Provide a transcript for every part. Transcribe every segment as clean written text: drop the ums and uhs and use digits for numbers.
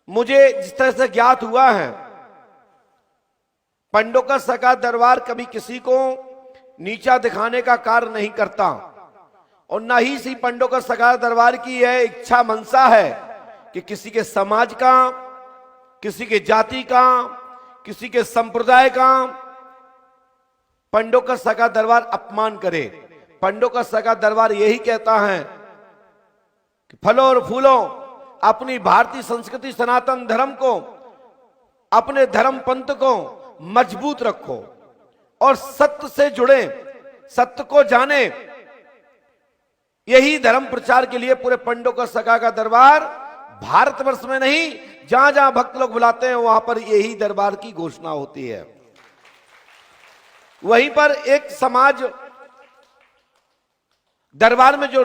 मुझे जिस तरह से ज्ञात हुआ है, पंडों का सका दरबार कभी किसी को नीचा दिखाने का कार्य नहीं करता, और न ही इसी पंडों का सका दरबार की यह इच्छा मनसा है कि किसी के समाज का, किसी के जाति का, किसी के संप्रदाय का पंडों का सका दरबार अपमान करे। पंडों का सका दरबार यही कहता है कि फलों और फूलों अपनी भारतीय संस्कृति सनातन धर्म को, अपने धर्म पंथ को मजबूत रखो और सत्य से जुड़े, सत्य को जाने। यही धर्म प्रचार के लिए पूरे पंडों का सका का दरबार भारतवर्ष में नहीं, जहां जहां भक्त लोग बुलाते हैं वहां पर यही दरबार की घोषणा होती है। वहीं पर एक समाज दरबार में जो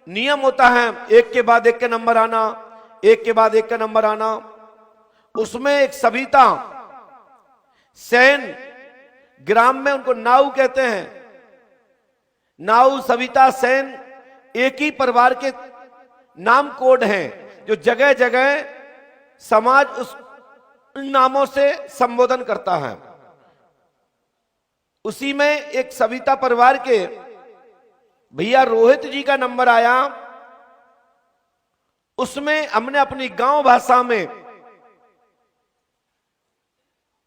नियम होता है, एक के बाद एक के नंबर आना, एक के बाद एक का नंबर आना, उसमें एक सविता सेन, ग्राम में उनको नाऊ कहते हैं, नाऊ सविता सेन एक ही परिवार के नाम कोड हैं जो जगह जगह समाज उस नामों से संबोधन करता है। उसी में एक सविता परिवार के भैया रोहित जी का नंबर आया। उसमें हमने अपनी गांव भाषा में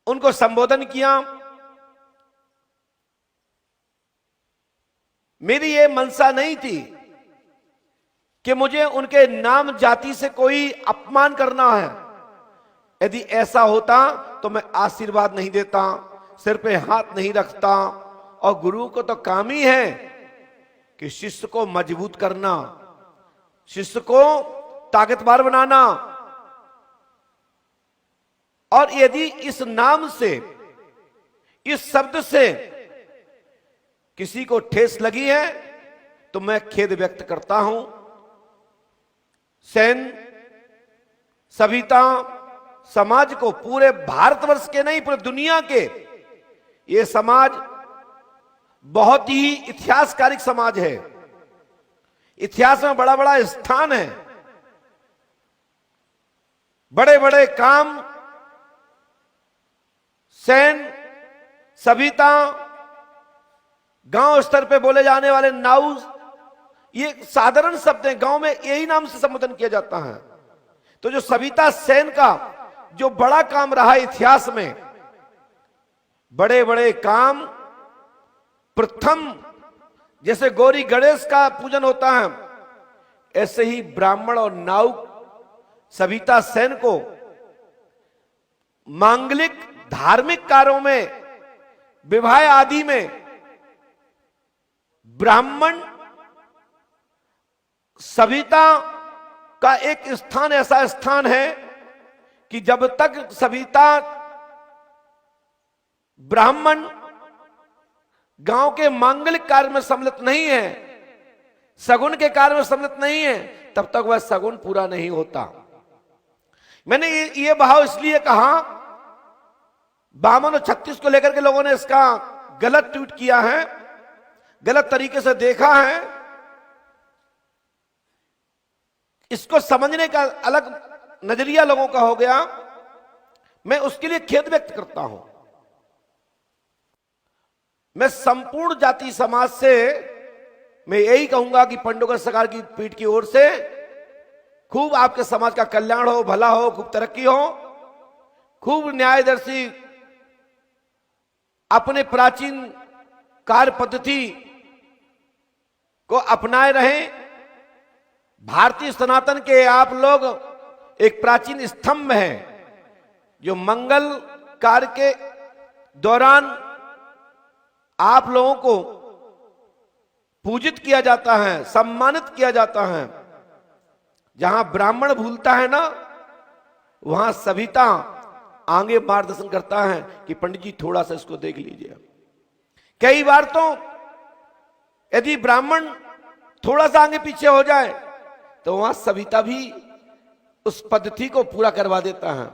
उनको संबोधन किया। मेरी ये मनसा नहीं थी कि मुझे उनके नाम जाति से कोई अपमान करना है। यदि ऐसा होता तो मैं आशीर्वाद नहीं देता, सिर पे हाथ नहीं रखता, और गुरु को तो काम ही है कि शिष्य को मजबूत करना, शिष्य को ताकतवर बनाना। और यदि इस नाम से, इस शब्द से किसी को ठेस लगी है तो मैं खेद व्यक्त करता हूं। सेन सविता समाज को, पूरे भारतवर्ष के नहीं पूरे दुनिया के, ये समाज बहुत ही इतिहासकारिक समाज है, इतिहास में बड़ा बड़ा स्थान है, बड़े बड़े काम सेन सविता, गांव स्तर पे बोले जाने वाले नाऊ, ये साधारण शब्द हैं, गांव में यही नाम से संबोधन किया जाता है। तो जो सविता सेन का जो बड़ा काम रहा इतिहास में, बड़े बड़े काम, प्रथम जैसे गौरी गणेश का पूजन होता है, ऐसे ही ब्राह्मण और नाऊ सविता सेन को मांगलिक धार्मिक कार्यों में, विवाह आदि में ब्राह्मण सविता का एक स्थान ऐसा स्थान है कि जब तक सविता ब्राह्मण गांव के मांगलिक कार्य में सम्मिलित नहीं है, सगुन के कार्य में सम्मिलित नहीं है, तब तक वह सगुन पूरा नहीं होता। मैंने ये भाव इसलिए कहा, बामन और 36 को लेकर के लोगों ने इसका गलत ट्वीट किया है, गलत तरीके से देखा है। इसको समझने का अलग नजरिया लोगों का हो गया, मैं उसके लिए खेद व्यक्त करता हूं। मैं संपूर्ण जाति समाज से मैं यही कहूंगा कि पंडों का सरकार की पीठ की ओर से खूब आपके समाज का कल्याण हो, भला हो, खूब तरक्की हो, खूब न्यायदर्शी अपने प्राचीन कार्य पद्धति को अपनाए रहें। भारतीय सनातन के आप लोग एक प्राचीन स्तंभ हैं, जो मंगल कार्य के दौरान आप लोगों को पूजित किया जाता है, सम्मानित किया जाता है। जहां ब्राह्मण भूलता है ना, वहां सविता आगे मार्गदर्शन करता है कि पंडित जी थोड़ा सा इसको देख लीजिए। कई बार तो यदि ब्राह्मण थोड़ा सा आगे पीछे हो जाए तो वहां सविता भी उस पद्धति को पूरा करवा देता है।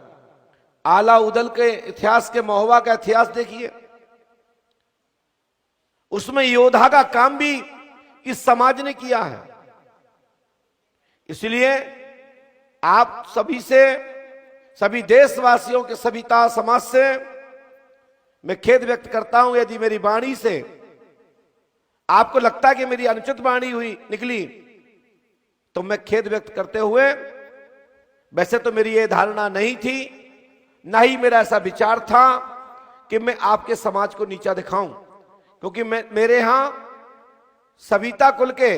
आला उदल के इतिहास के महोबा का इतिहास देखिए, उसमें योद्धा का काम भी इस समाज ने किया है। इसलिए आप सभी से सभी देशवासियों के सविता समाज से मैं खेद व्यक्त करता हूं यदि मेरी वाणी से आपको लगता है कि मेरी अनुचित वाणी हुई निकली तो मैं खेद व्यक्त करते हुए, वैसे तो मेरी यह धारणा नहीं थी, ना ही मेरा ऐसा विचार था कि मैं आपके समाज को नीचा दिखाऊं, क्योंकि मेरे यहां सविता कुल के,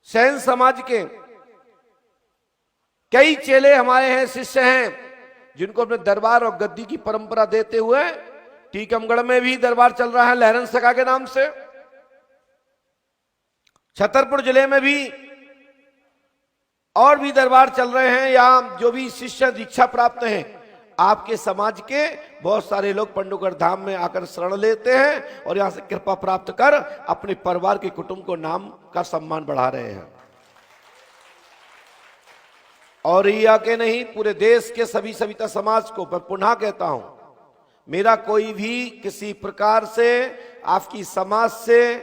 सैन समाज के कई चेले हमारे हैं, शिष्य हैं, जिनको अपने दरबार और गद्दी की परंपरा देते हुए टीकमगढ़ में भी दरबार चल रहा है लहरन सखा के नाम से, छतरपुर जिले में भी और भी दरबार चल रहे हैं, या जो भी शिष्य दीक्षा प्राप्त हैं आपके समाज के बहुत सारे लोग पंडुगढ़ धाम में आकर शरण लेते हैं और यहां से कृपा प्राप्त कर अपने परिवार के कुटुंब को नाम का सम्मान बढ़ा रहे हैं। और यह के नहीं, पूरे देश के सभी सविता समाज को मैं पुनः कहता हूं, मेरा कोई भी किसी प्रकार से आपकी समाज से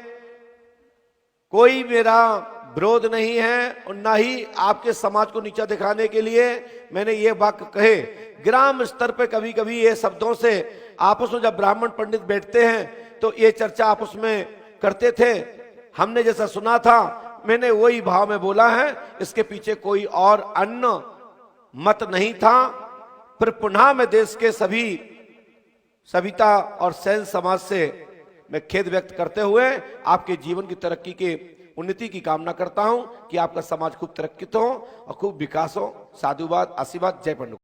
कोई मेरा विरोध नहीं है और ना ही आपके समाज को नीचा दिखाने के लिए मैंने ये वाक्य कहे। ग्राम स्तर पे कभी कभी ये शब्दों से आपस में जब ब्राह्मण पंडित बैठते हैं तो ये चर्चा आपस में करते थे, हमने जैसा सुना था मैंने वही भाव में बोला है, इसके पीछे कोई और अन्य मत नहीं था। फिर पुनः मैं देश के सभी सविता और सैन समाज से मैं खेद व्यक्त करते हुए आपके जीवन की तरक्की के उन्नति की कामना करता हूं कि आपका समाज खूब तरक्की हो और खूब विकास हो। साधुवाद, आशीर्वाद, जय पंडुगढ़।